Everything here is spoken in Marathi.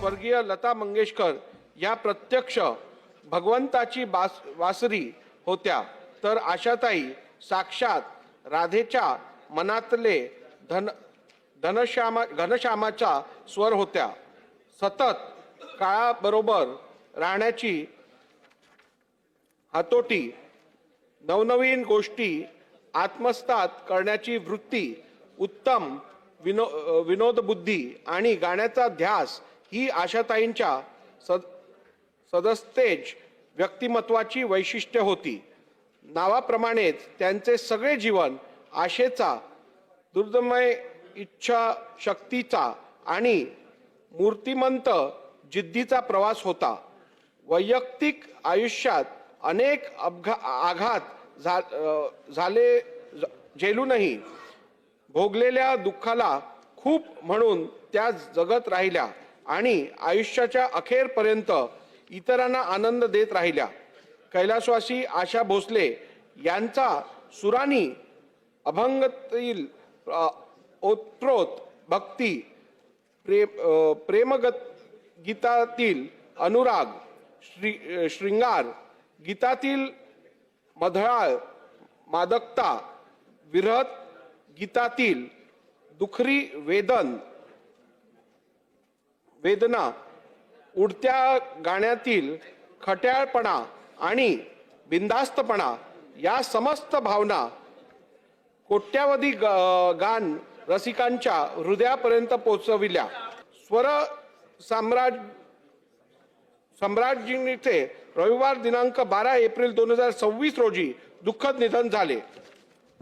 स्वर्गीय लता मंगेशकर या प्रत्यक्ष भगवंताची वासरी होत्या, तर आशाताई साक्षात राधेच्या मनातले घनश्यामाचा स्वर होत्या। सतत काळाबरोबर राहण्याची हातोटी, नवनवीन गोष्टी आत्मसात करण्याची वृत्ती, उत्तम विनोदबुद्धी आणि गाण्याचा ध्यास ही आशाताईंच्या सदस्तेज व्यक्तिमत्वाची वैशिष्ट्य होती। नावाप्रमाणेच त्यांचे सगळे जीवन आशेचा, दुर्दमय इच्छा शक्तीचा आणि मूर्तिमंत जिद्दीचा प्रवास होता। वैयक्तिक आयुष्यात अनेक आघात झेलूनही भोगलेल्या दुःखाला खूप म्हणून त्या जगत राहिल्या आणि आयुष्याच्या अखेरपर्यंत इतरांना आनंद देत राहिल्या। कैलासवासी आशा भोसले यांचा सुरानी अभंगातील ओतप्रोत भक्ती, गीतातील अनुराग, श्रृंगार गीतातील मधुराळ मादकता, विरह गीतातील दुखरी वेदना, उडत्या गाण्यातील खट्याळपणा आणि बिनधास्तपणा या समस्त भावना कोट्यावधी गान रसिकांच्या हृदयापर्यंत पोहोचविल्या। स्वर सम्राज्ञीचे रविवार दिनांक 12 एप्रिल 2026 रोजी दुःखद निधन झाले।